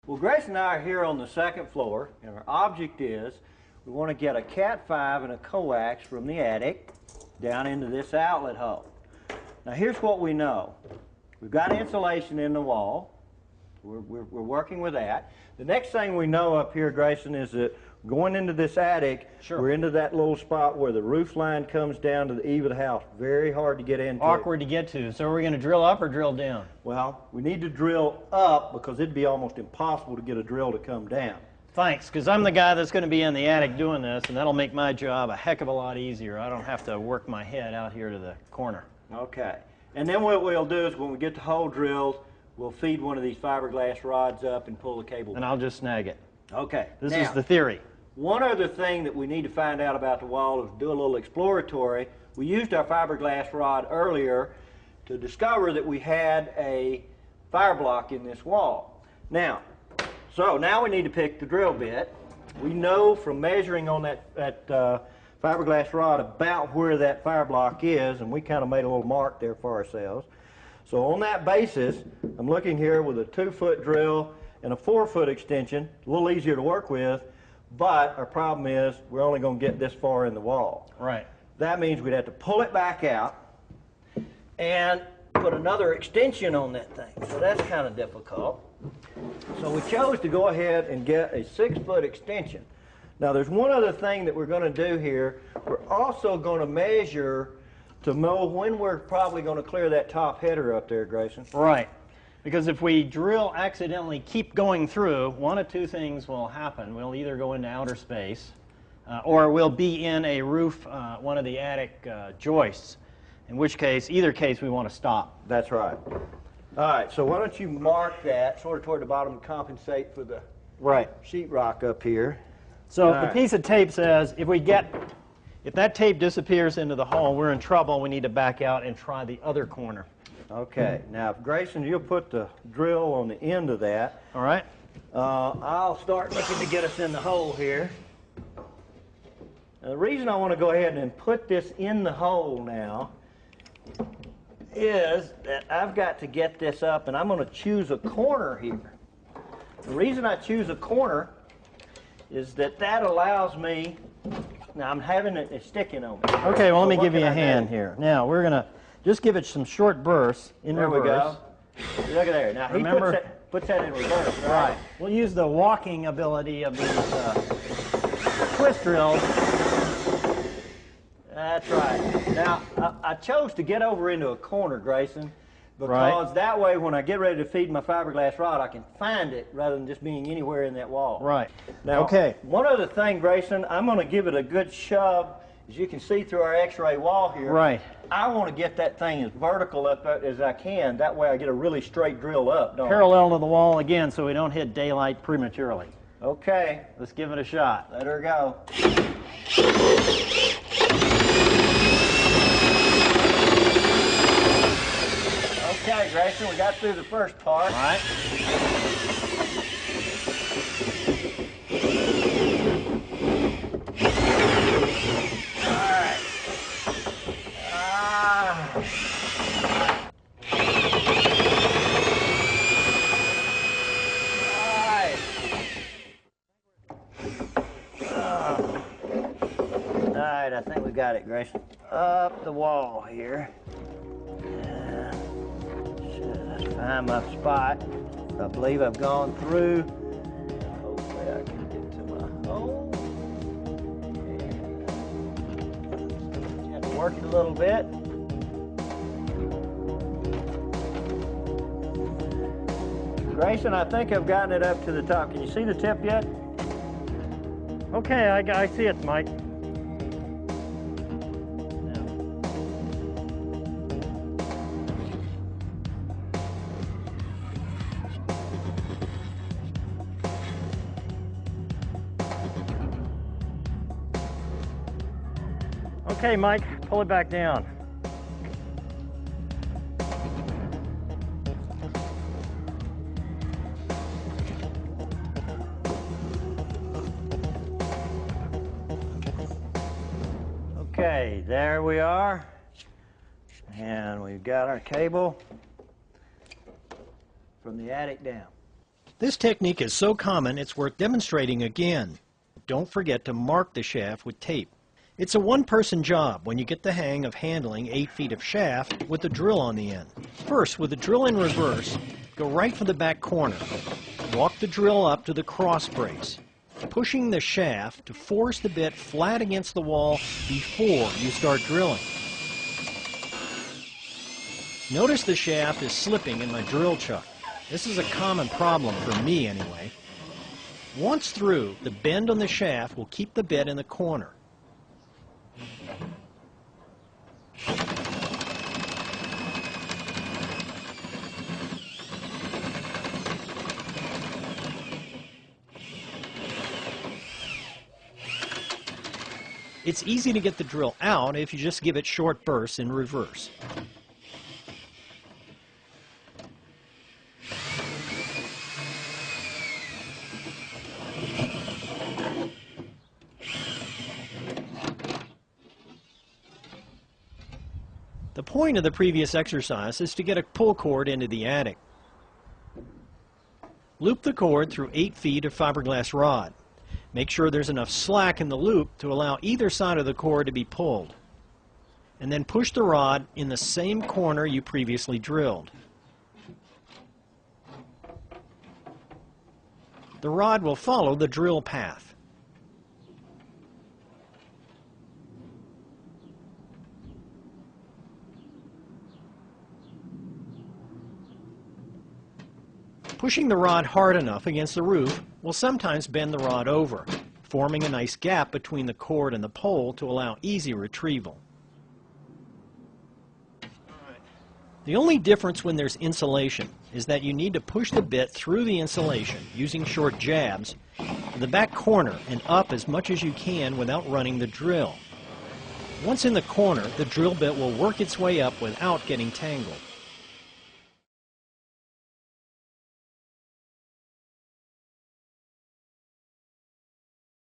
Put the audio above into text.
Well, Grace and I are here on the second floor, and our object is we want to get a Cat 5 and a coax from the attic down into this outlet hole. Now here's what we know. We've got insulation in the wall. We're working with that. The next thing we know up here, Grayson, is that going into this attic, we're into that little spot where the roof line comes down to the eave of the house. Very hard to get into. Awkward to get to. So are we going to drill up or drill down? Well, we need to drill up because it'd be almost impossible to get a drill to come down. Thanks, because I'm the guy that's going to be in the attic doing this, and that'll make my job a heck of a lot easier. I don't have to work my head out here to the corner. Okay. And then what we'll do is when we get the hole drilled, we'll feed one of these fiberglass rods up and pull the cable. And I'll just snag it. Okay. This is the theory. One other thing that we need to find out about the wall is do a little exploratory. We used our fiberglass rod earlier to discover that we had a fire block in this wall. Now we need to pick the drill bit. We know from measuring on that fiberglass rod about where that fire block is, and we kind of made a little mark there for ourselves. So on that basis, I'm looking here with a 2-foot drill and a 4-foot extension, a little easier to work with, but our problem is we're only going to get this far in the wall. Right. That means we'd have to pull it back out and put another extension on that thing. So that's kind of difficult. So we chose to go ahead and get a 6-foot extension. Now there's one other thing that we're going to do here. We're also going to measure to know when we're probably going to clear that top header up there, Grayson. Right. Because if we drill accidentally keep going through, one of two things will happen. We'll either go into outer space or we'll be in a roof, one of the attic joists, in which case, either case, we want to stop. That's right. All right, so why don't you mark that sort of toward the bottom to compensate for the sheetrock up here. So the piece of tape says if that tape disappears into the hole, we're in trouble. We need to back out and try the other corner. Okay, now if Grayson, you'll put the drill on the end of that. All right. I'll start looking to get us in the hole here. Now, the reason I want to go ahead and put this in the hole now is that I've got to get this up, and I'm going to choose a corner here. The reason I choose a corner is that allows me, now I'm having it sticking on me. Okay, well, let me give you a hand here. Now, we're going to just give it some short bursts in reverse. There we go. Look at there. Now, Remember, he puts that in reverse, right? We'll use the walking ability of these twist drills. That's right. Now, I chose to get over into a corner, Grayson, because that way when I get ready to feed my fiberglass rod, I can find it rather than just being anywhere in that wall. Right. Now, one other thing, Grayson, I'm going to give it a good shove. As you can see through our x-ray wall here, right. I want to get that thing as vertical up as I can. That way I get a really straight drill up, don't I? Parallel to the wall again so we don't hit daylight prematurely. Okay. Let's give it a shot. Let her go. Okay, Grayson, we got through the first part. All right. I think we got it, Grayson. Up the wall here. Let's find my spot. I believe I've gone through. Hopefully I can get to my hole. Have to work it a little bit. Grayson, I think I've gotten it up to the top. Can you see the tip yet? Okay, I see it, Mike. Okay, Mike, pull it back down. Okay, there we are. And we've got our cable from the attic down. This technique is so common it's worth demonstrating again. Don't forget to mark the shaft with tape. It's a one-person job when you get the hang of handling 8 feet of shaft with the drill on the end. First, with the drill in reverse, go right for the back corner. Walk the drill up to the cross brace, pushing the shaft to force the bit flat against the wall before you start drilling. Notice the shaft is slipping in my drill chuck. This is a common problem for me anyway. Once through, the bend on the shaft will keep the bit in the corner. It's easy to get the drill out if you just give it short bursts in reverse. The point of the previous exercise is to get a pull cord into the attic. Loop the cord through 8 feet of fiberglass rod. Make sure there's enough slack in the loop to allow either side of the cord to be pulled. And then push the rod in the same corner you previously drilled. The rod will follow the drill path. Pushing the rod hard enough against the roof will sometimes bend the rod over, forming a nice gap between the cord and the pole to allow easy retrieval. The only difference when there's insulation is that you need to push the bit through the insulation using short jabs to the back corner and up as much as you can without running the drill. Once in the corner, the drill bit will work its way up without getting tangled.